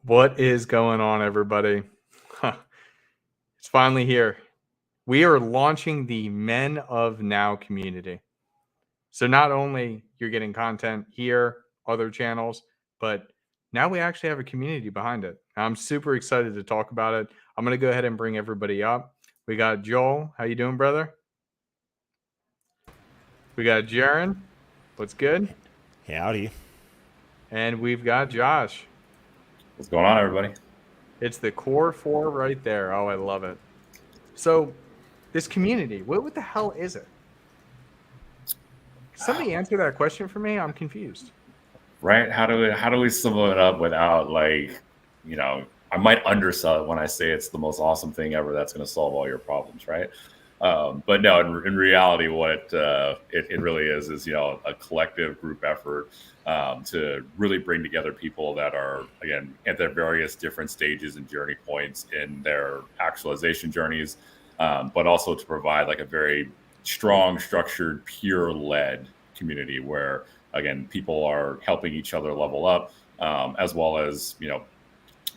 What is going on, everybody? Huh, it's finally here. We are launching the Men of Now community. So not only you're getting content here, other channels, but now we actually have a community behind it. I'm super excited to talk about it. I'm going to go ahead and bring everybody up. We got Joel. How you doing, brother? We got Jaron. What's good? Howdy. And we've got Josh. What's going on, everybody? It's the core four right there. Oh, I love it. So this community, what the hell is it? Somebody answer that question for me. I'm confused. Right? How do we sum it up without I might undersell it when I say it's the most awesome thing ever that's going to solve all your problems, right? But no, in reality, what it really is a collective group effort to really bring together people that are, again, at their various different stages and journey points in their actualization journeys, but also to provide like a very strong, structured, peer-led community where, again, people are helping each other level up, as well as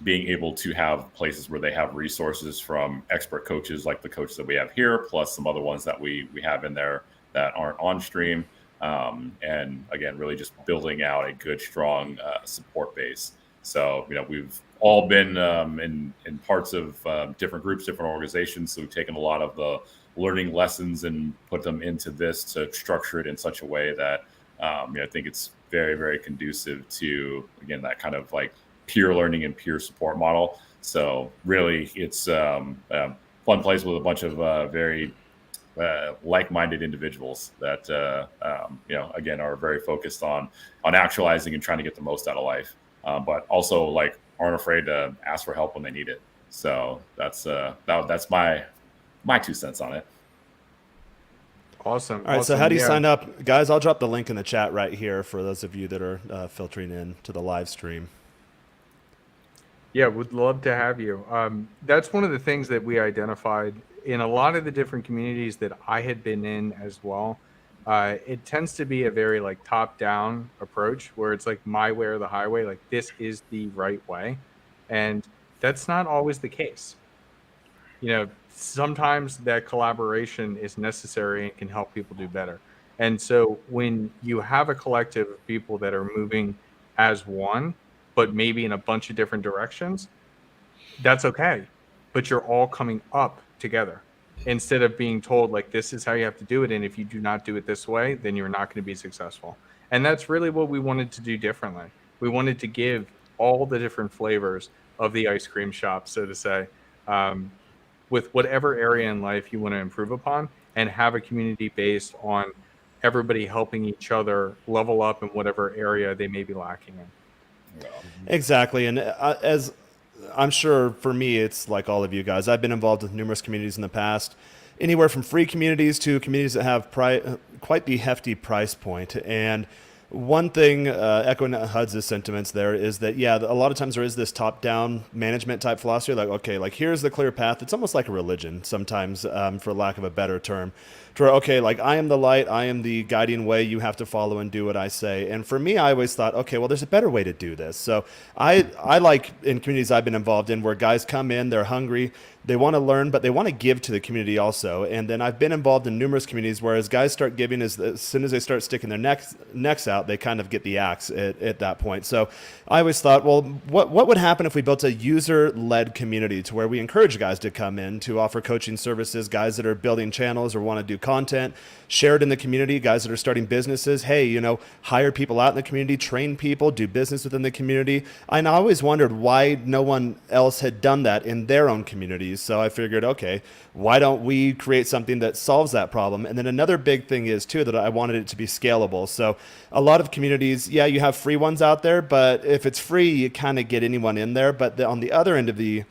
being able to have places where they have resources from expert coaches like the coach that we have here, plus some other ones that we have in there that aren't on stream. And again, really just building out a good, strong support base. So, we've all been in parts of different groups, different organizations. So we've taken a lot of the learning lessons and put them into this to structure it in such a way that I think it's very, very conducive to, again, that kind of like peer learning and peer support model. So really, it's a fun place with a bunch of very like-minded individuals that again, are very focused on actualizing and trying to get the most out of life, but also like aren't afraid to ask for help when they need it. So that's my 2 cents on it. Awesome. All right, awesome. so how do you Yeah. sign up? Guys, I'll drop the link in the chat right here for those of you that are filtering in to the live stream. Yeah, would love to have you. That's one of the things that we identified in a lot of the different communities that I had been in as well. It tends to be a very like top-down approach where it's like my way or the highway, like this is the right way. And that's not always the case. Sometimes that collaboration is necessary and can help people do better. And so when you have a collective of people that are moving as one, but maybe in a bunch of different directions, that's okay. But you're all coming up together instead of being told like this is how you have to do it. And if you do not do it this way, then you're not going to be successful. And that's really what we wanted to do differently. We wanted to give all the different flavors of the ice cream shop, so to say, with whatever area in life you want to improve upon, and have a community based on everybody helping each other level up in whatever area they may be lacking in. Exactly. And as I'm sure for me, it's like all of you guys, I've been involved with numerous communities in the past, anywhere from free communities to communities that have quite the hefty price point. And one thing, echoing Hud's sentiments there, is that, yeah, a lot of times there is this top-down management type philosophy, like, okay, like here's the clear path. It's almost like a religion sometimes, for lack of a better term, to where, okay, like I am the light, I am the guiding way, you have to follow and do what I say. And for me, I always thought, okay, well, there's a better way to do this. So I like in communities I've been involved in where guys come in, they're hungry, they want to learn, but they want to give to the community also. And then I've been involved in numerous communities where as guys start giving, as soon as they start sticking their necks out, they kind of get the axe at that point. So I always thought, well, what would happen if we built a user-led community to where we encourage guys to come in to offer coaching services, guys that are building channels or want to do content, share it in the community, guys that are starting businesses, hey, hire people out in the community, train people, do business within the community. And I always wondered why no one else had done that in their own communities. So I figured, okay, why don't we create something that solves that problem? And then another big thing is too that I wanted it to be scalable. So a lot of communities, yeah, you have free ones out there, but if it's free, you kind of get anyone in there. But on the other end of the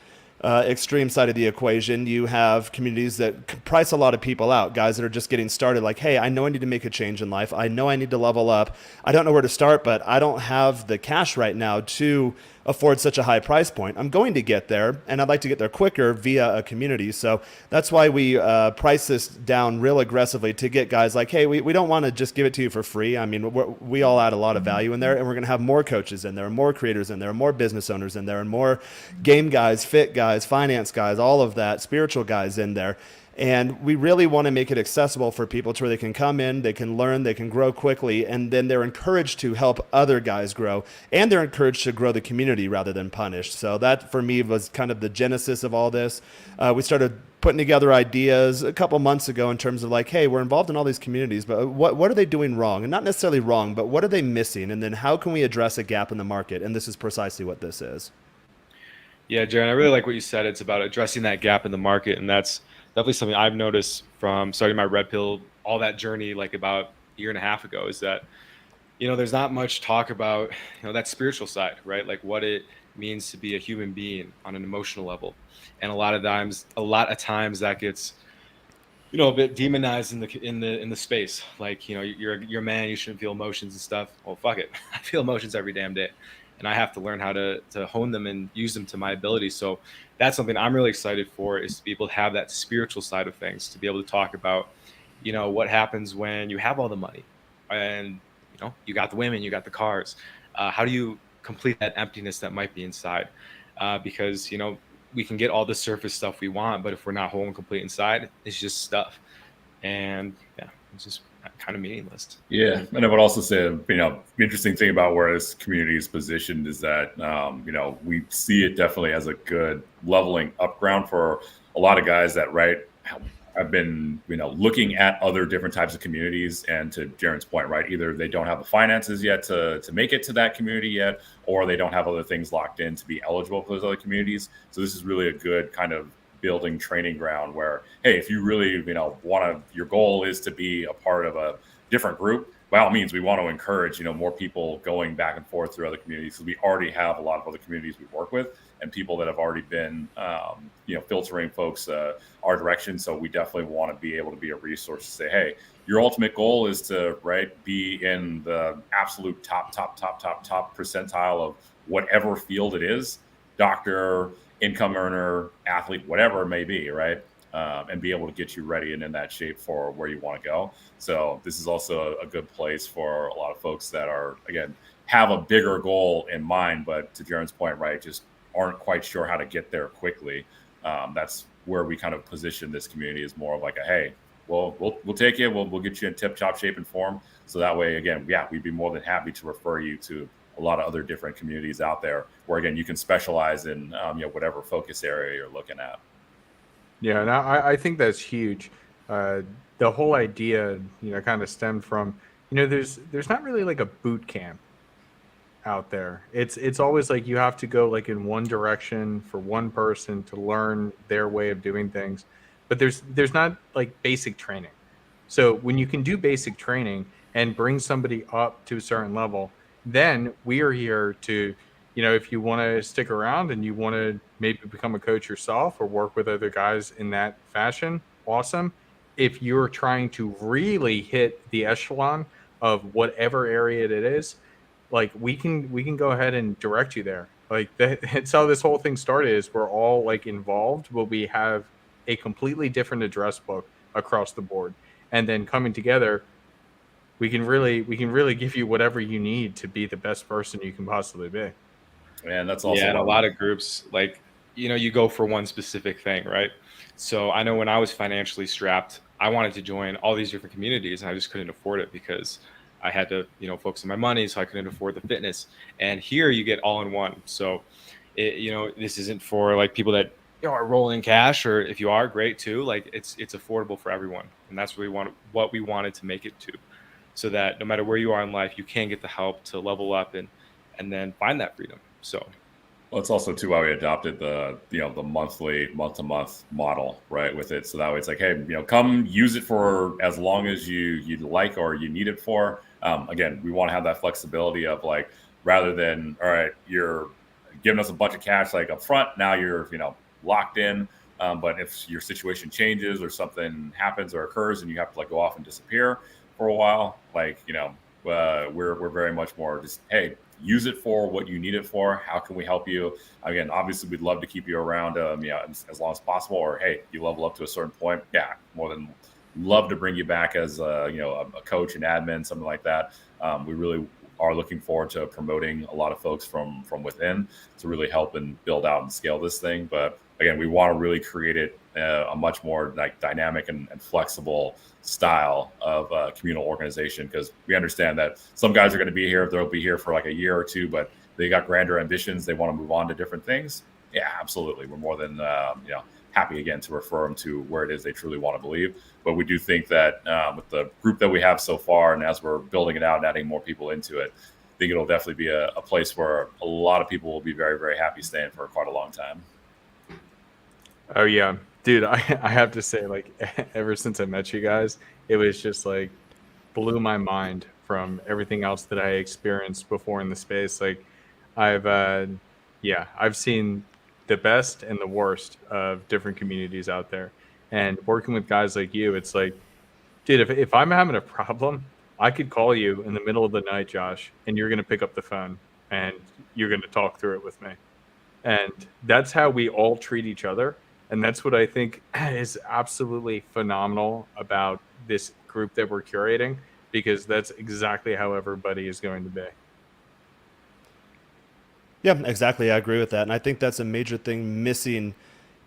extreme side of the equation, you have communities that price a lot of people out, guys that are just getting started. Like, hey, I know I need to make a change in life. I know I need to level up. I don't know where to start, but I don't have the cash right now to afford such a high price point. I'm going to get there, and I'd like to get there quicker via a community. So that's why we price this down real aggressively to get guys like, hey, we don't want to just give it to you for free. I mean, we all add a lot of value in there, and we're going to have more coaches in there, and more creators in there, and more business owners in there, and more game guys, fit guys, finance guys, all of that, spiritual guys in there. And we really want to make it accessible for people to where they can come in, they can learn, they can grow quickly, and then they're encouraged to help other guys grow, and they're encouraged to grow the community rather than punished. So that, for me, was kind of the genesis of all this. We started putting together ideas a couple months ago in terms of like, hey, we're involved in all these communities, but what are they doing wrong? And not necessarily wrong, but what are they missing? And then how can we address a gap in the market? And this is precisely what this is. Yeah, Jaron, I really like what you said. It's about addressing that gap in the market, and that's definitely something I've noticed from starting my Red Pill, all that journey, like about a year and a half ago, is that, there's not much talk about, that spiritual side, right? Like what it means to be a human being on an emotional level. And a lot of times that gets, a bit demonized in the space. Like, you're a man, you shouldn't feel emotions and stuff. Well, fuck it. I feel emotions every damn day. And I have to learn how to hone them and use them to my ability. So that's something I'm really excited for, is to be able to have that spiritual side of things, to be able to talk about, what happens when you have all the money and, you got the women, you got the cars. How do you complete that emptiness that might be inside? Because, we can get all the surface stuff we want, but if we're not whole and complete inside, it's just stuff. And yeah, it's just kind of meaningless. Yeah, and I would also say, the interesting thing about where this community is positioned is that, we see it definitely as a good leveling up ground for a lot of guys that, have been, looking at other different types of communities. And to Jaron's point, either they don't have the finances yet to make it to that community yet, or they don't have other things locked in to be eligible for those other communities. So this is really a good kind of building training ground where, hey, if you really, your goal is to be a part of a different group, by all means, we want to encourage, more people going back and forth through other communities, because we already have a lot of other communities we work with and people that have already been, filtering folks our direction. So we definitely want to be able to be a resource to say, hey, your ultimate goal is to, be in the absolute top percentile of whatever field it is, doctor, income earner, athlete, whatever it may be, and be able to get you ready and in that shape for where you want to go. So this is also a good place for a lot of folks that are, again, have a bigger goal in mind, but to Jaron's point, just aren't quite sure how to get there quickly. That's where we kind of position this community as more of like a, hey, well, we'll take you, we'll get you in tip-top shape and form. So that way, again, we'd be more than happy to refer you to a lot of other different communities out there where, again, you can specialize in whatever focus area you're looking at. Yeah, and I think that's huge. The whole idea, kind of stemmed from, there's not really like a boot camp out there. It's always like you have to go like in one direction for one person to learn their way of doing things, but there's not like basic training. So when you can do basic training and bring somebody up to a certain level, then we are here to, if you want to stick around and you want to maybe become a coach yourself or work with other guys in that fashion, awesome. If you're trying to really hit the echelon of whatever area it is, like we can go ahead and direct you there. Like that's how this whole thing started, is we're all like involved, but we have a completely different address book across the board. And then coming together, we can really give you whatever you need to be the best person you can possibly be. And that's also and a lot of groups, like, you go for one specific thing, right? So I know when I was financially strapped, I wanted to join all these different communities, and I just couldn't afford it because I had to, focus on my money, so I couldn't afford the fitness. And here you get all in one. So, this isn't for like people that are rolling cash, or if you are, great too. Like it's affordable for everyone, and that's really what we wanted to make it to, so that no matter where you are in life, you can get the help to level up and then find that freedom. So, well, it's also too why we adopted the the monthly, month-to-month model, with it. So that way it's like, hey, come use it for as long as you'd like or you need it for. Again, we want to have that flexibility of like, rather than, all right, you're giving us a bunch of cash like up front, now you're locked in. But if your situation changes or something happens or occurs and you have to like go off and disappear for a while, like, we're very much more just, hey, use it for what you need it for. How can we help you? Again, obviously, we'd love to keep you around, as long as possible. Or hey, you level up to a certain point, yeah, more than love to bring you back as a coach and admin, something like that. We really are looking forward to promoting a lot of folks from within to really help and build out and scale this thing. But again, we want to really create it a much more like dynamic and flexible style of communal organization, because we understand that some guys are going to be here, they'll be here for like a year or two, but they got grander ambitions, they want to move on to different things. Yeah, absolutely, we're more than happy again to refer them to where it is they truly want to believe. But we do think that with the group that we have so far, and as we're building it out and adding more people into it, I think it'll definitely be a place where a lot of people will be very, very happy staying for quite a long time. Oh yeah, dude, I have to say, like, ever since I met you guys, it was just like blew my mind from everything else that I experienced before in the space. Like, I've seen the best and the worst of different communities out there, and working with guys like you, it's like, dude, if I'm having a problem, I could call you in the middle of the night, Josh, and you're gonna pick up the phone and you're gonna talk through it with me, and that's how we all treat each other. And that's what I think is absolutely phenomenal about this group that we're curating, because that's exactly how everybody is going to be. Yeah, exactly. I agree with that. And I think that's a major thing missing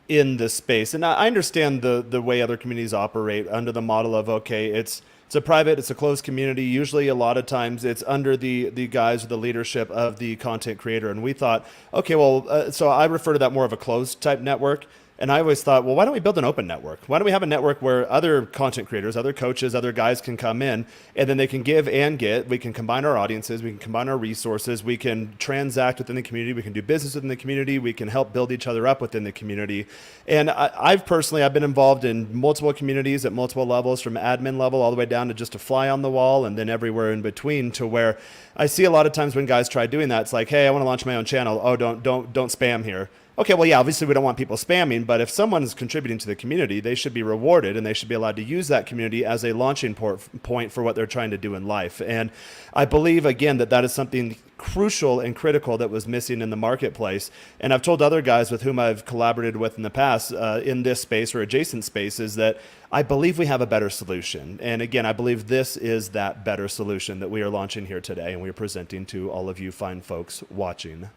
in this space. And I understand the way other communities operate under the model of, okay, it's a private, it's a closed community. Usually a lot of times it's under the guise or the leadership of the content creator. And we thought, okay, well, so I refer to that more of a closed type network. And I always thought, well, why don't we build an open network? Why don't we have a network where other content creators, other coaches, other guys can come in, and then they can give and get. We can combine our audiences. We can combine our resources. We can transact within the community. We can do business within the community. We can help build each other up within the community. And I've been involved in multiple communities at multiple levels, from admin level all the way down to just a fly on the wall, and then everywhere in between, to where I see a lot of times when guys try doing that, it's like, hey, I want to launch my own channel. Oh, don't spam here. Okay, well, yeah, obviously we don't want people spamming, but if someone is contributing to the community, they should be rewarded, and they should be allowed to use that community as a launching point for what they're trying to do in life. And I believe, again, that is something crucial and critical that was missing in the marketplace. And I've told other guys with whom I've collaborated with in the past in this space or adjacent spaces that I believe we have a better solution. And again, I believe this is that better solution that we are launching here today, and we are presenting to all of you fine folks watching.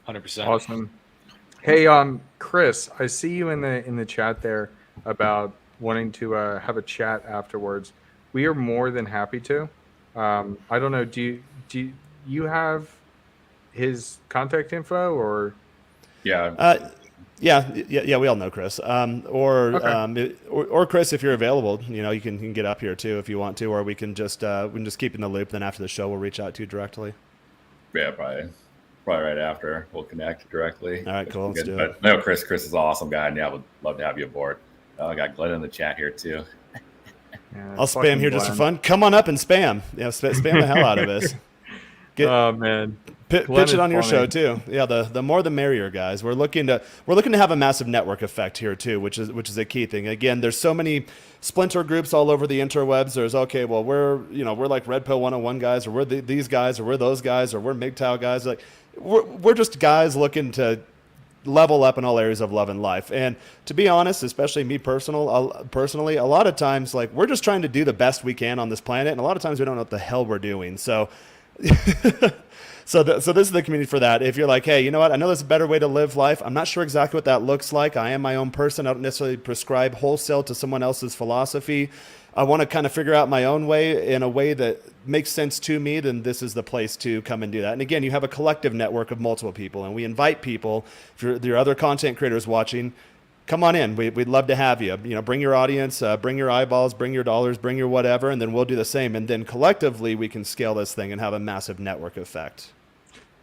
100%. Awesome. Hey, Chris, I see you in the chat there about wanting to have a chat afterwards. We are more than happy to. I don't know. Do you have his contact info or? Yeah. Yeah, we all know Chris. Okay. Or Chris, if you're available, you can get up here too if you want to, or we can just keep in the loop. Then after the show, we'll reach out to you directly. Yeah, probably right after we'll connect directly. All right, cool. Let's do it. But no, Chris is an awesome guy, and yeah, would love to have you aboard. I got Glenn in the chat here too. Yeah, I'll spam here just for fun. Come on up and spam. Spam the hell out of us. Oh man, pitch it on your show too. Yeah, the more the merrier, guys. We're looking to have a massive network effect here too, which is a key thing. Again, there's so many splinter groups all over the interwebs. There's we're like Red Pill 101 guys, or we're these guys, or we're those guys, or we're MGTOW guys. Like we're just guys looking to level up in all areas of love and life. And to be honest, especially me personally, a lot of times, like, we're just trying to do the best we can on this planet, and a lot of times we don't know what the hell we're doing. So so this is the community for that. If you're like, hey, you know what, I know there's a better way to live life. I'm not sure exactly what that looks like. I am my own person. I don't necessarily prescribe wholesale to someone else's philosophy. I want to kind of figure out my own way in a way that makes sense to me, then this is the place to come and do that. And again, you have a collective network of multiple people, and we invite people. If there are other content creators watching, come on in. We'd love to have you. Bring your audience, bring your eyeballs, bring your dollars, bring your whatever, and then we'll do the same. And then collectively, we can scale this thing and have a massive network effect.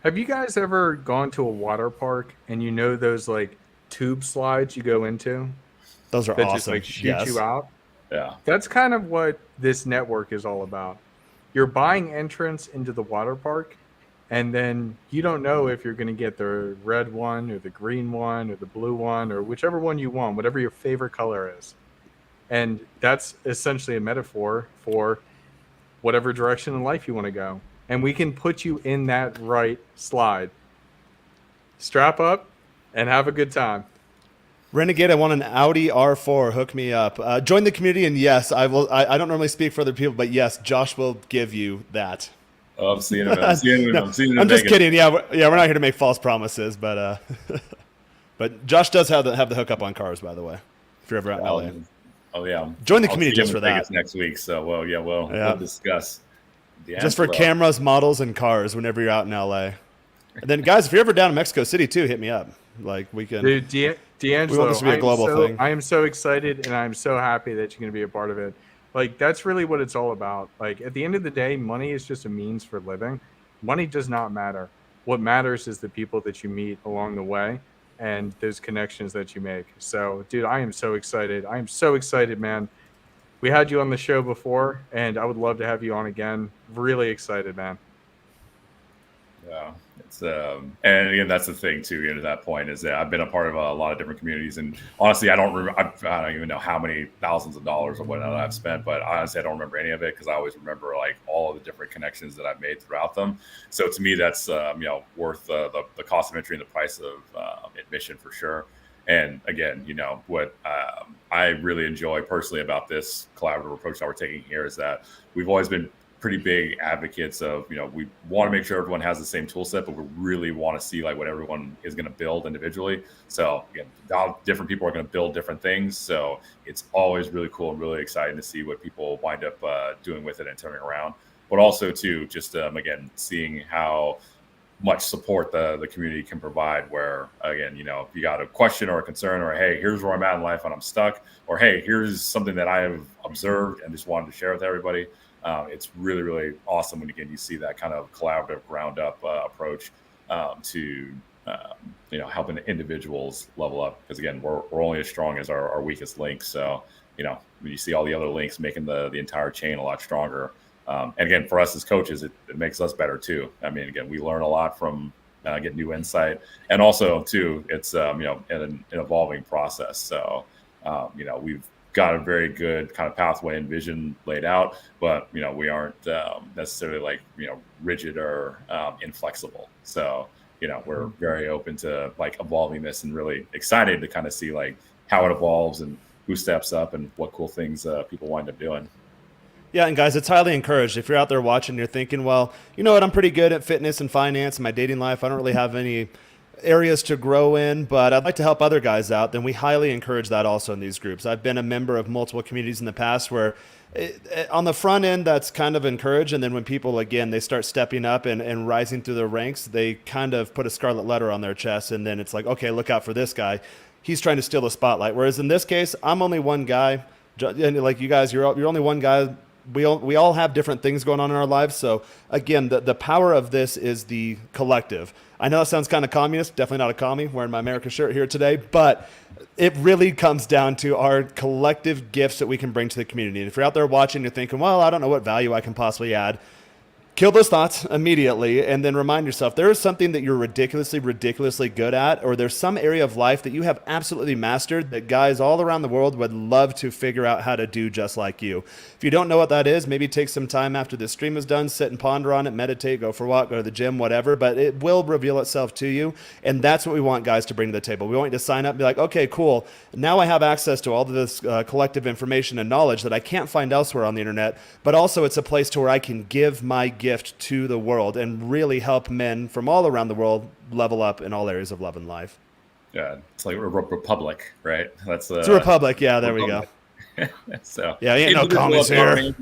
Have you guys ever gone to a water park and those like tube slides you go into? Those are that awesome. Just like shoot Yes. you out? Yeah. That's kind of what this network is all about. You're buying entrance into the water park, And then you don't know if you're going to get the red one or the green one or the blue one or whichever one you want, whatever your favorite color is. And that's essentially a metaphor for whatever direction in life you want to go. And we can put you in that right slide. Strap up and have a good time. Renegade, I want an Audi R4. Hook me up. Join the community, and yes, I will. I don't normally speak for other people, but yes, Josh will give you that. Oh, I'm seeing him. I'm seeing him. No, I'm seeing him. I'm just kidding. Yeah, we're not here to make false promises, but but Josh does have the hookup on cars, by the way. If you're ever out in LA, Oh yeah. join the I'll community see him just for in that. Vegas next week. So we'll discuss. Just for cameras, models, and cars whenever you're out in LA. And then, guys, if you're ever down in Mexico City too, hit me up. Like we can. Dude, D'Angelo, We want this to be a global thing. I am so excited and I'm so happy that you're going to be a part of it. Like, that's really what it's all about. Like, at the end of the day, money is just a means for living. Money does not matter. What matters is the people that you meet along the way and those connections that you make. So, dude, I am so excited. I am so excited, man. We had you on the show before, and I would love to have you on again. Really excited, man. Yeah, it's and again, that's the thing too. To that point is that I've been a part of a lot of different communities, and honestly, I don't even know how many thousands of dollars or whatnot I've spent, but honestly, I don't remember any of it because I always remember like all of the different connections that I've made throughout them. So to me, that's worth the cost of entry and the price of admission for sure. And again, what I really enjoy personally about this collaborative approach that we're taking here is that we've always been pretty big advocates of, we want to make sure everyone has the same tool set, but we really want to see like what everyone is going to build individually. So again, different people are going to build different things. So it's always really cool and really exciting to see what people wind up doing with it and turning around. But also too, just again, seeing how much support the community can provide where, again, if you got a question or a concern or, hey, here's where I'm at in life and I'm stuck, or, hey, here's something that I have observed and just wanted to share with everybody. It's really, really awesome when, again, you see that kind of collaborative ground up approach to, helping individuals level up. Because, again, we're only as strong as our weakest link. So, when you see all the other links making the entire chain a lot stronger. And again, for us as coaches, it makes us better too. I mean, again, we learn a lot from get new insight, and also too, it's an evolving process. So we've got a very good kind of pathway and vision laid out, but we aren't necessarily like rigid or inflexible. So we're very open to like evolving this and really excited to kind of see like how it evolves and who steps up and what cool things people wind up doing. Yeah, and guys, it's highly encouraged. If you're out there watching, you're thinking, well, you know what, I'm pretty good at fitness and finance and my dating life. I don't really have any areas to grow in, but I'd like to help other guys out. Then we highly encourage that also in these groups. I've been a member of multiple communities in the past where on the front end, that's kind of encouraged. And then when people, again, they start stepping up and rising through the ranks, they kind of put a scarlet letter on their chest. And then it's like, okay, look out for this guy. He's trying to steal the spotlight. Whereas in this case, I'm only one guy. And like you guys, you're only one guy. We all have different things going on in our lives. So again, the power of this is the collective. I know that sounds kind of communist, definitely not a commie, wearing my America shirt here today, but it really comes down to our collective gifts that we can bring to the community. And if you're out there watching, you're thinking, well, I don't know what value I can possibly add. Kill those thoughts immediately and then remind yourself there is something that you're ridiculously good at, or there's some area of life that you have absolutely mastered that guys all around the world would love to figure out how to do just like you. If you don't know what that is, maybe take some time after this stream is done, sit and ponder on it, meditate, go for a walk, go to the gym, whatever, but it will reveal itself to you. And that's what we want guys to bring to the table. We want you to sign up and be like, okay, cool. Now I have access to all of this collective information and knowledge that I can't find elsewhere on the internet, but also it's a place to where I can give my gift to the world and really help men from all around the world level up in all areas of love and life. Yeah, it's like a republic, right? That's it's a republic. Yeah, there we go. So yeah, ain't no commies here. A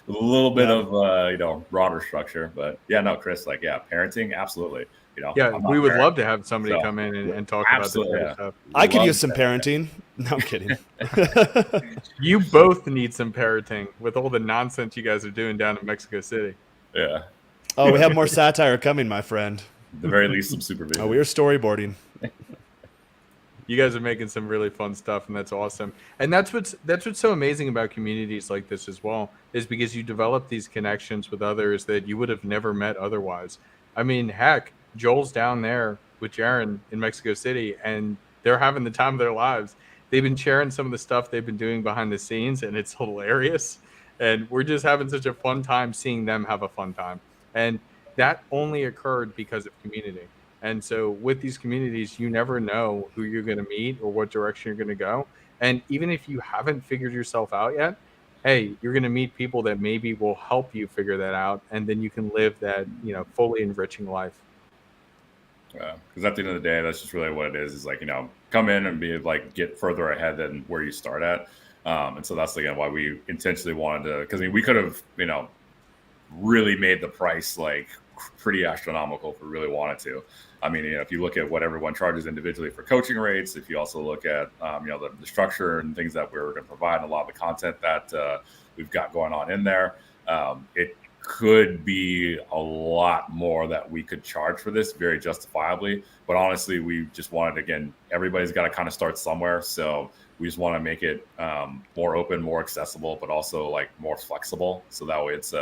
little bit of broader structure, but yeah, no, Chris, like parenting, absolutely. Yeah, we would love to have somebody come in and talk about this kind of stuff. I could use some parenting. No, I'm kidding. You both need some parenting with all the nonsense you guys are doing down in Mexico City. Yeah. Oh, we have more satire coming, my friend. At the very least, some supervision. Oh, we are storyboarding. You guys are making some really fun stuff, and that's awesome. And that's what's so amazing about communities like this as well, is because you develop these connections with others that you would have never met otherwise. I mean, heck, Joel's down there with Jaron in Mexico City, and they're having the time of their lives. They've been sharing some of the stuff they've been doing behind the scenes, and it's hilarious. And we're just having such a fun time seeing them have a fun time. And that only occurred because of community. And so with these communities, you never know who you're going to meet or what direction you're going to go. And even if you haven't figured yourself out yet, hey, you're going to meet people that maybe will help you figure that out. And then you can live that, fully enriching life. Because at the end of the day, that's just really what it is like, come in and be like, get further ahead than where you start at. And so that's again why we intentionally wanted to, because we could have, really made the price like pretty astronomical if we really wanted to. I mean, if you look at what everyone charges individually for coaching rates, if you also look at, the structure and things that we're going to provide, and a lot of the content that we've got going on in there, it could be a lot more that we could charge for this very justifiably. But honestly, we just wanted, again, everybody's got to kind of start somewhere. So we just want to make it more open, more accessible, but also like more flexible. So that way it's,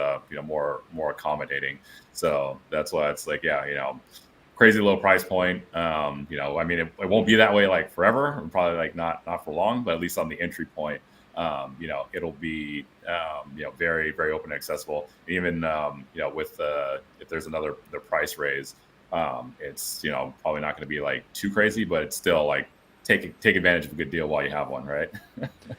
more accommodating. So that's why it's like, crazy low price point. I mean, it won't be that way like forever, and probably like not for long, but at least on the entry point, it'll be, very, very open and accessible. Even, with if there's another the price raise, it's, probably not going to be like too crazy, but it's still like take advantage of a good deal while you have one, right?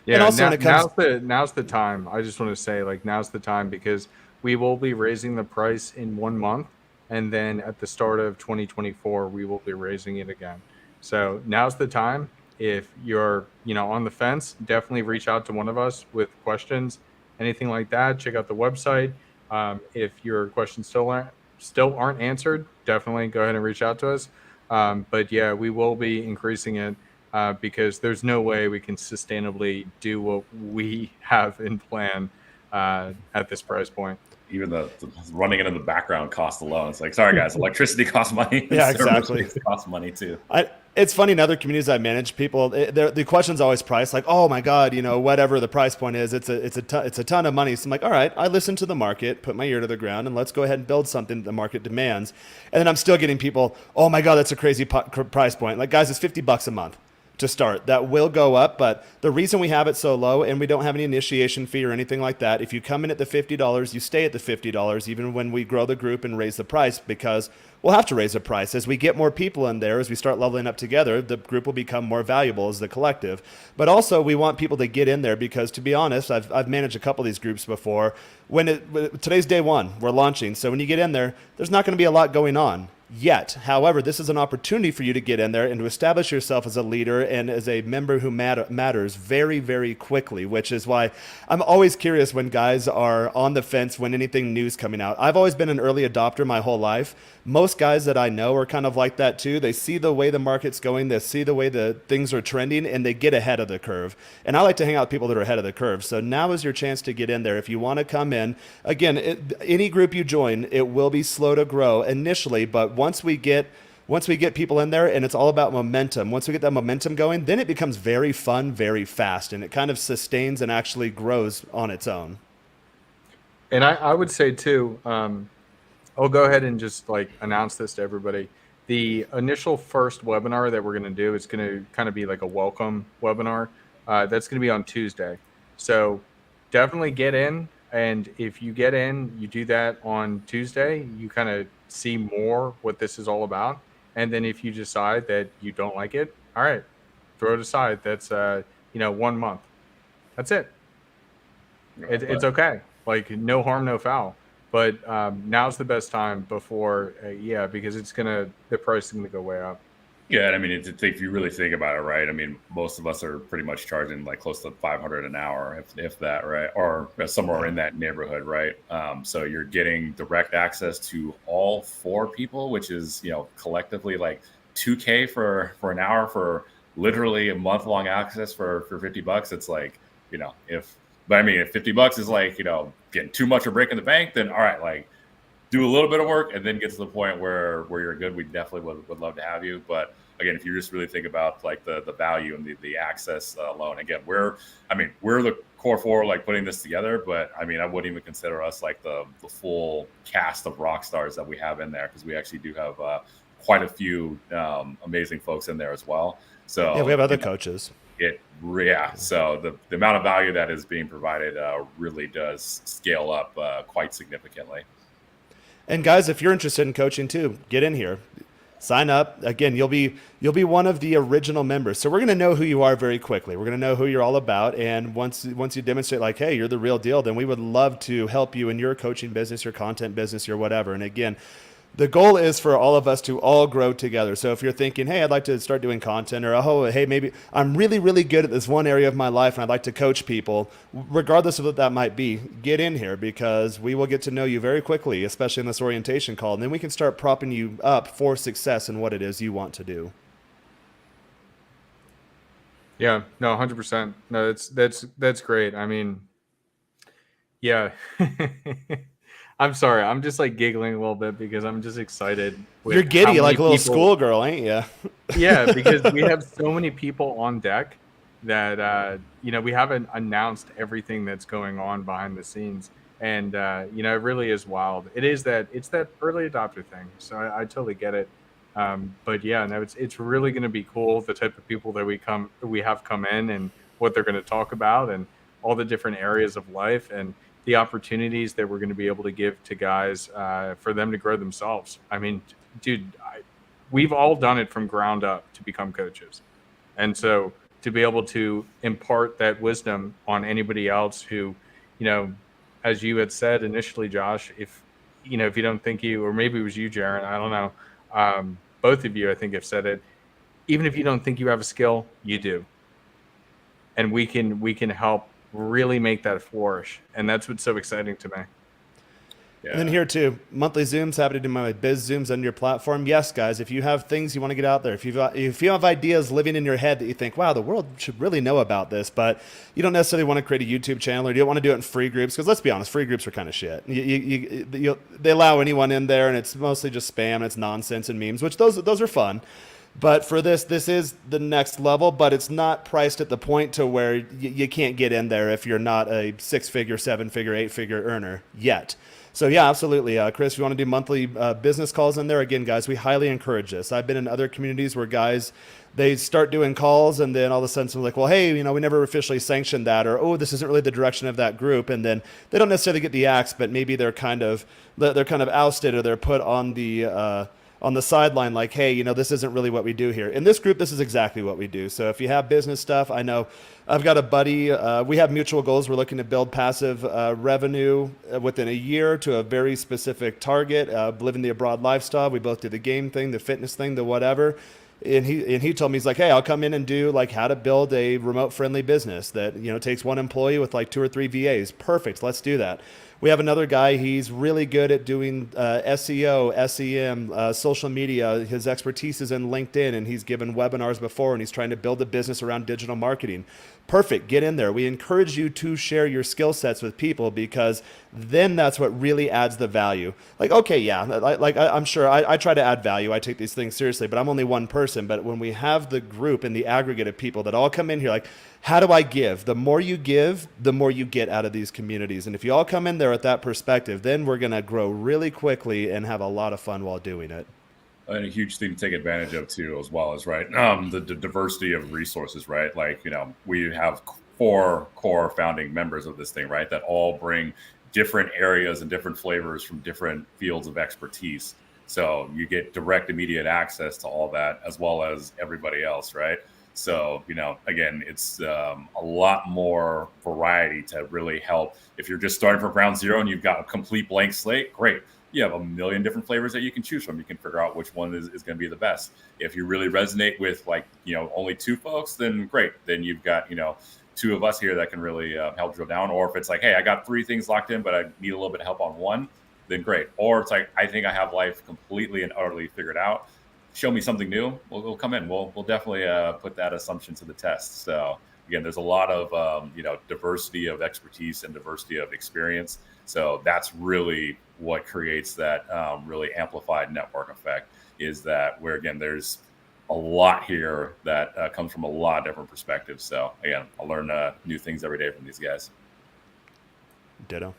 Yeah. And also when it comes- now's the time. I just want to say, like, now's the time, because we will be raising the price in 1 month. And then at the start of 2024, we will be raising it again. So now's the time. If you're, on the fence, definitely reach out to one of us with questions, anything like that. Check out the website. If your questions still aren't answered, definitely go ahead and reach out to us. But yeah, we will be increasing it because there's no way we can sustainably do what we have in plan at this price point. Even the running it in the background cost alone. It's like, sorry guys, electricity costs money. Yeah, exactly. It costs money too. It's funny, in other communities I manage, people, the question's always price, like, oh my God, whatever the price point is, it's a ton of money. So I'm like, all right, I listen to the market, put my ear to the ground, and let's go ahead and build something the market demands. And then I'm still getting people, oh my God, that's a crazy price point. Like, guys, it's $50 a month to start. That will go up, but the reason we have it so low, and we don't have any initiation fee or anything like that, if you come in at the $50, you stay at the $50 even when we grow the group and raise the price, because we'll have to raise the price. As we get more people in there, as we start leveling up together, the group will become more valuable as the collective. But also we want people to get in there because, to be honest, I've managed a couple of these groups before. Today's day one, we're launching. So when you get in there, there's not going to be a lot going on yet. However, this is an opportunity for you to get in there and to establish yourself as a leader and as a member who matters very, very quickly, which is why I'm always curious when guys are on the fence when anything new's coming out. I've always been an early adopter my whole life. Most guys that I know are kind of like that too. They see the way the market's going, they see the way the things are trending, and they get ahead of the curve. And I like to hang out with people that are ahead of the curve. So now is your chance to get in there. If you want to come in, again, any group you join, it will be slow to grow initially, but once we get people in there, and it's all about momentum. Once we get that momentum going, then it becomes very fun, very fast, and it kind of sustains and actually grows on its own. And I would say too, I'll go ahead and just like announce this to everybody. The initial first webinar that we're going to do is going to kind of be like a welcome webinar. That's going to be on Tuesday. So definitely get in. And if you get in, you do that on Tuesday, you kind of see more what this is all about. And then if you decide that you don't like it, all right, throw it aside. That's, 1 month. That's it. It's okay. Like, no harm, no foul. But now's the best time before, because the price is going to go way up. Yeah, and I mean, if you really think about it, right? I mean, most of us are pretty much charging like close to $500 an hour, if that, right? Or somewhere in that neighborhood, right? So you're getting direct access to all 4 people, which is, collectively like $2K for an hour for literally a month-long access for $50. It's like, if $50 is like, getting too much or breaking the bank, then all right, like, do a little bit of work and then get to the point where you're good. We definitely would love to have you. But again, if you just really think about like the value and the access alone, again, we're the core four like putting this together, but I mean, I wouldn't even consider us like the full cast of rock stars that we have in there, because we actually do have quite a few amazing folks in there as well. So Yeah, we have other coaches. So the amount of value that is being provided really does scale up quite significantly. And guys, if you're interested in coaching too, get in here. Sign up. Again, you'll be one of the original members. So we're going to know who you are very quickly. We're going to know who you're all about. And once you demonstrate like, hey, you're the real deal, then we would love to help you in your coaching business, your content business, your whatever. And again, the goal is for all of us to all grow together. So if you're thinking, hey, I'd like to start doing content, or, oh, hey, maybe I'm really, really good at this one area of my life and I'd like to coach people, regardless of what that might be, get in here, because we will get to know you very quickly, especially in this orientation call. And then we can start propping you up for success in what it is you want to do. Yeah, no, 100%. No, that's great. I mean, yeah. I'm sorry. I'm just like giggling a little bit because I'm just excited. You're giddy like a little schoolgirl, ain't you? Yeah, because we have so many people on deck that we haven't announced everything that's going on behind the scenes, and it really is wild. It's that early adopter thing. So I totally get it. But yeah, no, it's really going to be cool, the type of people that we have come in and what they're going to talk about and all the different areas of life and the opportunities that we're going to be able to give to guys for them to grow themselves. I mean, dude, we've all done it from ground up to become coaches. And so to be able to impart that wisdom on anybody else who, as you had said initially, Josh, if you don't think or maybe it was you, Jaron, I don't know. Both of you, I think, have said it. Even if you don't think you have a skill, you do. And we can help really make that flourish, and that's what's so exciting to me. Yeah. And then here too, monthly Zooms, happy to do my biz Zooms on your platform. Yes, guys, if you have things you want to get out there, if you have ideas living in your head that you think, wow, the world should really know about this, but you don't necessarily want to create a YouTube channel, or you don't want to do it in free groups, because let's be honest, free groups are kind of shit. They allow anyone in there, and it's mostly just spam, and it's nonsense and memes, which those are fun. But for this is the next level, but it's not priced at the point to where you can't get in there if you're not a 6-figure, 7-figure, 8-figure earner yet. So yeah, absolutely. Chris, if you want to do monthly business calls in there, again, guys, we highly encourage this. I've been in other communities where guys, they start doing calls and then all of a sudden someone's like, well, hey, we never officially sanctioned that, or, oh, this isn't really the direction of that group. And then they don't necessarily get the axe, but maybe they're kind of ousted, or they're put on the sideline, like, hey, this isn't really what we do here. In this group, this is exactly what we do. So if you have business stuff, I know I've got a buddy, we have mutual goals. We're looking to build passive revenue within a year to a very specific target, living the abroad lifestyle. We both do the game thing, the fitness thing, the whatever. And he told me, he's like, hey, I'll come in and do like how to build a remote friendly business that, takes one employee with like 2 or 3 VAs. Perfect. Let's do that. We have another guy, he's really good at doing SEO, SEM, social media. His expertise is in LinkedIn, and he's given webinars before, and he's trying to build a business around digital marketing. Perfect. Get in there. We encourage you to share your skill sets with people, because then that's what really adds the value. Like, okay, yeah, I'm sure I try to add value. I take these things seriously, but I'm only one person. But when we have the group and the aggregate of people that all come in here, like, how do I give? The more you give, the more you get out of these communities. And if you all come in there with that perspective, then we're going to grow really quickly and have a lot of fun while doing it. And a huge thing to take advantage of too, as well as, right, the diversity of resources, right? Like, we have 4 core founding members of this thing, right, that all bring different areas and different flavors from different fields of expertise. So you get direct, immediate access to all that, as well as everybody else, right? So, again, it's a lot more variety to really help. If you're just starting from ground zero and you've got a complete blank slate, great. You have a million different flavors that you can choose from. You can figure out which one is going to be the best. If you really resonate with only 2 folks, then great. Then you've got, 2 of us here that can really help drill down. Or if it's like, hey, I got 3 things locked in, but I need a little bit of help on one, then great. Or it's like, I think I have life completely and utterly figured out. Show me something new. We'll come in. We'll definitely put that assumption to the test. So again, there's a lot of diversity of expertise and diversity of experience. So that's really what creates that really amplified network effect, is that where, again, there's a lot here that comes from a lot of different perspectives. So again, I learn new things every day from these guys. Ditto.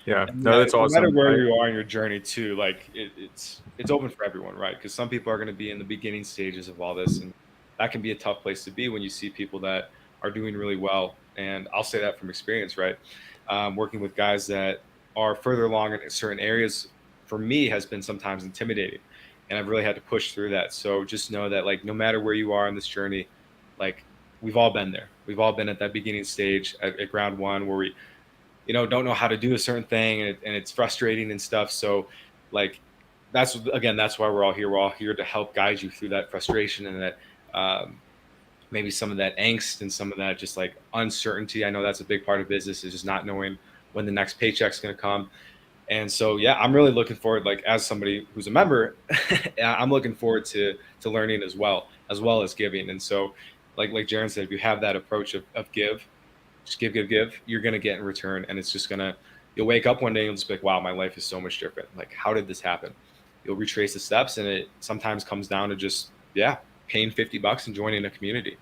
Yeah, no, that's no awesome. matter where you are in your journey too, like it's open for everyone, right? Because some people are going to be in the beginning stages of all this, and that can be a tough place to be when you see people that are doing really well. And I'll say that from experience, right? Working with guys that are further along in certain areas, for me, has been sometimes intimidating, and I've really had to push through that. So just know that, like, no matter where you are in this journey, like, we've all been there. We've all been at that beginning stage at ground one where we don't know how to do a certain thing, and it's frustrating and stuff. So like that's why we're all here. We're all here to help guide you through that frustration and that maybe some of that angst and some of that just like uncertainty. I know that's a big part of business, is just not knowing when the next paycheck's going to come. And so, yeah, I'm really looking forward, like as somebody who's a member, I'm looking forward to learning as well as giving. And so like Jaron said, if you have that approach of give, just give, you're going to get in return. And it's just you'll wake up one day and you'll just be like, wow, my life is so much different. Like, how did this happen? You'll retrace the steps, and it sometimes comes down to just, paying $50 and joining a community.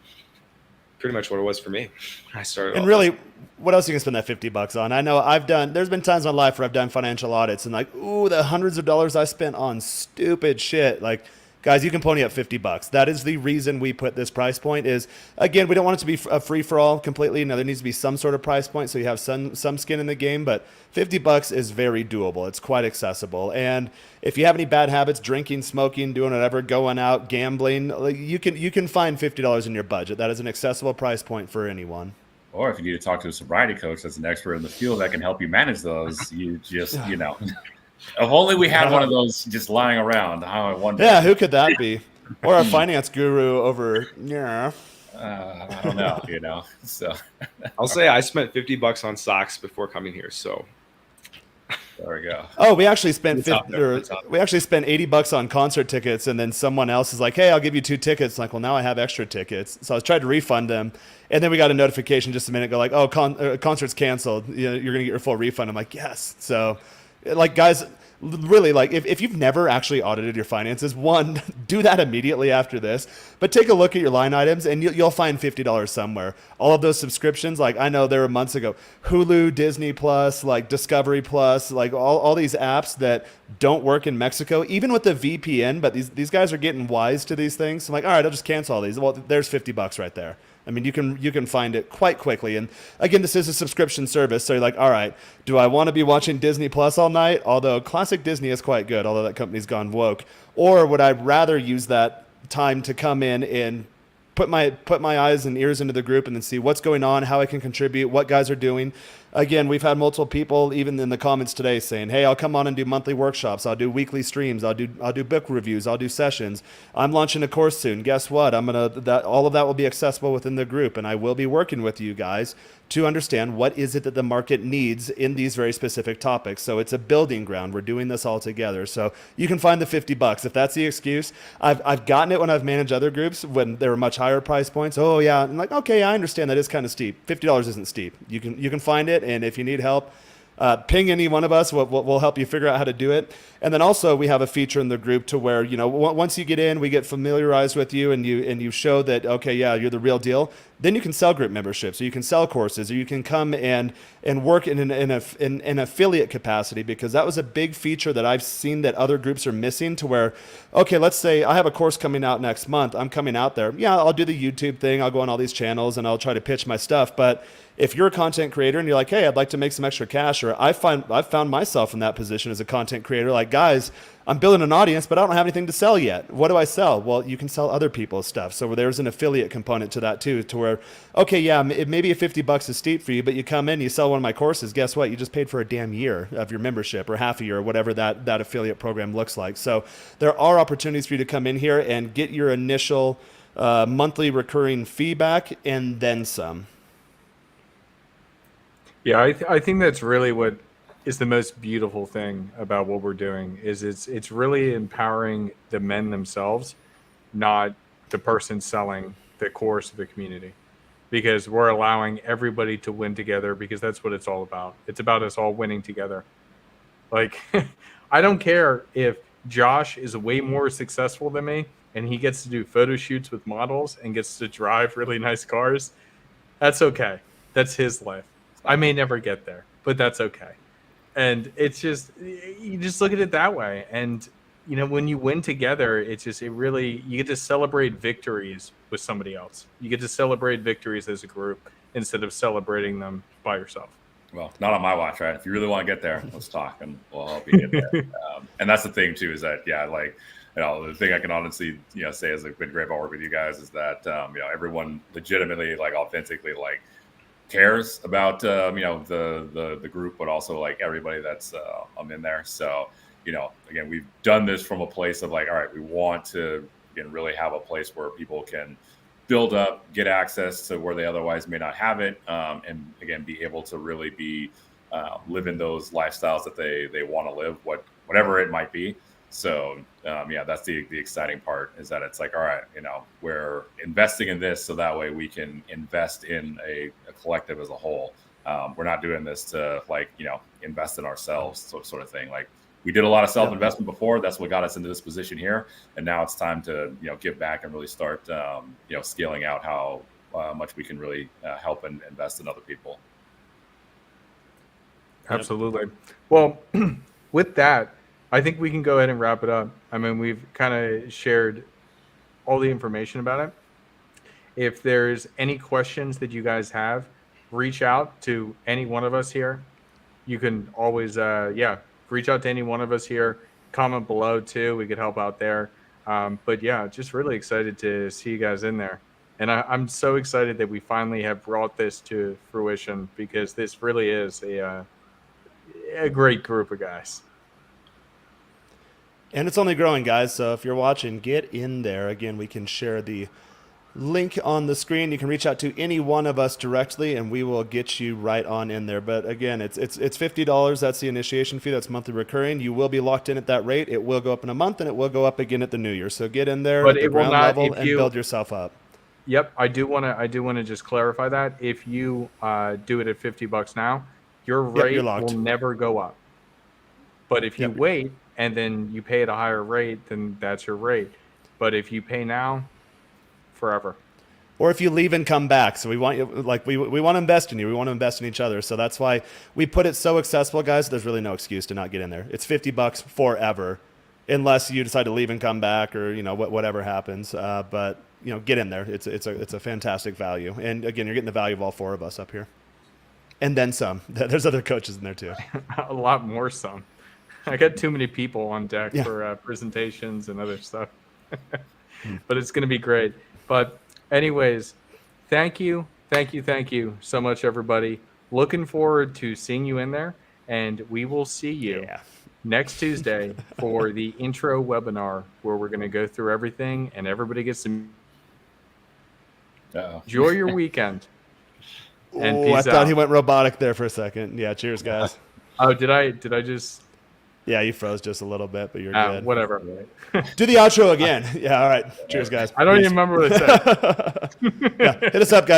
Pretty much what it was for me. I started. And really, what else are you gonna spend that $50 on? I know there's been times in my life where I've done financial audits and like, ooh, the hundreds of dollars I spent on stupid shit. Like, guys, you can pony up $50. That is the reason we put this price point. Is, again, we don't want it to be a free for all completely. Now, there needs to be some sort of price point so you have some skin in the game. But $50 is very doable. It's quite accessible. And if you have any bad habits, drinking, smoking, doing whatever, going out, gambling, like, you can find $50 in your budget. That is an accessible price point for anyone. Or if you need to talk to a sobriety coach that's an expert in the field that can help you manage those, you just If only we had one of those just lying around. How I wonder. Yeah, who could that be? Or a finance guru over. Yeah. I don't know. So I'll say I spent $50 on socks before coming here. So there we go. Oh, we actually spent $80 on concert tickets, and then someone else is like, "Hey, I'll give you 2 tickets." Like, well, now I have extra tickets, so I tried to refund them, and then we got a notification just a minute ago, like, "Oh, concert's canceled. You're gonna get your full refund." I'm like, "Yes." So, like, guys, really, like, if you've never actually audited your finances, one, do that immediately after this, but take a look at your line items and you'll find $50 somewhere. All of those subscriptions, like, I know there were months ago, Hulu, Disney Plus, like Discovery Plus, like all these apps that don't work in Mexico, even with the VPN, but these guys are getting wise to these things. So I'm like, all right, I'll just cancel all these. Well, there's $50 right there. I mean, you can find it quite quickly. And again, this is a subscription service. So you're like, all right, do I want to be watching Disney Plus all night? Although classic Disney is quite good, although that company's gone woke. Or would I rather use that time to come in and put my eyes and ears into the group and then see what's going on, how I can contribute, what guys are doing. Again, we've had multiple people, even in the comments today, saying, "Hey, I'll come on and do monthly workshops. I'll do weekly streams. I'll do book reviews. I'll do sessions. I'm launching a course soon. Guess what? All of that will be accessible within the group, and I will be working with you guys to understand what is it that the market needs in these very specific topics." So it's a building ground. We're doing this all together. So you can find the $50 if that's the excuse. I've gotten it when I've managed other groups when there were much higher price points. Oh yeah, I'm like, okay, I understand that is kind of steep. $50 isn't steep. You can find it. And if you need help, ping any one of us. We'll help you figure out how to do it. And then also we have a feature in the group to where, once you get in, we get familiarized with you and you show that, okay, yeah, you're the real deal. Then you can sell group memberships, or you can sell courses, or you can come and work in an affiliate capacity, because that was a big feature that I've seen that other groups are missing, to where, okay, let's say I have a course coming out next month. I'm coming out there. Yeah, I'll do the YouTube thing. I'll go on all these channels and I'll try to pitch my stuff. But if you're a content creator and you're like, hey, I'd like to make some extra cash, or I've found myself in that position as a content creator, like, guys, I'm building an audience, but I don't have anything to sell yet. What do I sell? Well, you can sell other people's stuff. So there's an affiliate component to that too, to where, okay, yeah, maybe $50 is steep for you, but you come in, you sell one of my courses. Guess what? You just paid for a damn year of your membership, or half a year, or whatever that affiliate program looks like. So there are opportunities for you to come in here and get your initial monthly recurring feedback and then some. Yeah, I think that's really what is the most beautiful thing about what we're doing. Is it's really empowering the men themselves, not the person selling the course of the community, because we're allowing everybody to win together, because that's what it's all about. It's about us all winning together. Like, I don't care if Josh is way more successful than me and he gets to do photo shoots with models and gets to drive really nice cars, that's okay. That's his life. I may never get there, but that's okay. And it's just, you just look at it that way. And, you know, when you win together, it's just, it really, you get to celebrate victories with somebody else. You get to celebrate victories as a group instead of celebrating them by yourself. Well, not on my watch, right? If you really want to get there, let's talk, and we'll help you get there. And that's the thing too, is that like, you know, the thing I can honestly, you know, say has been great about working with you guys is that you know, everyone legitimately, like, authentically, like, cares about you know, the group, but also like everybody that's I'm in there. So, you know, again, we've done this from a place of like, all right, we want to, again, really have a place where people can build up, get access to where they otherwise may not have it, and again, be able to really be living those lifestyles that they want to live, whatever it might be. So yeah, that's the exciting part, is that it's like, all right, you know, we're investing in this so that way we can invest in a collective as a whole. We're not doing this to, like, you know, invest in ourselves, sort of thing. Like, we did a lot of self-investment before. That's what got us into this position here. And now it's time to, you know, give back and really start, you know, scaling out how much we can really help and invest in other people. Absolutely. Well, with that, I think we can go ahead and wrap it up. I mean, we've kind of shared all the information about it. If there's any questions that you guys have, reach out to any one of us here. You can always, reach out to any one of us here. Comment below too. We could help out there. But yeah, just really excited to see you guys in there. And I'm so excited that we finally have brought this to fruition, because this really is a great group of guys. And it's only growing, guys. So if you're watching, get in there. Again, we can share the link on the screen. You can reach out to any one of us directly, and we will get you right on in there. But again, it's $50. That's the initiation fee. That's monthly recurring. You will be locked in at that rate. It will go up in a month, and it will go up again at the new year. So get in there But at the it will ground not, level if and you- build yourself up. Yep, I do want to just clarify that if you do it at $50 now, your rate you're locked. will never go up. But if you Yep. wait and then you pay at a higher rate, then that's your rate. But if you pay now, forever. Or if you leave and come back. So we want you, like, we want to invest in you. We want to invest in each other. So that's why we put it so accessible, guys. There's really no excuse to not get in there. It's $50 forever, unless you decide to leave and come back, or, you know, whatever happens. But, you know, get in there. It's a fantastic value. And again, you're getting the value of all four of us up here, and then some. There's other coaches in there too. A lot more some. I got too many people on deck Yeah. for presentations and other stuff. But it's going to be great. But anyways, thank you so much, everybody. Looking forward to seeing you in there, and we will see you Yeah. next Tuesday for the intro webinar, where we're going to go through everything, and everybody gets to enjoy your weekend. And Oh, peace I thought out. he went robotic there for a second. Yeah. Cheers, guys. Oh, did I just Yeah, you froze just a little bit, but you're good. whatever. Do the outro again. Yeah. All right. Cheers, guys. I don't Peace. even remember what it said. Yeah, hit us up, guys.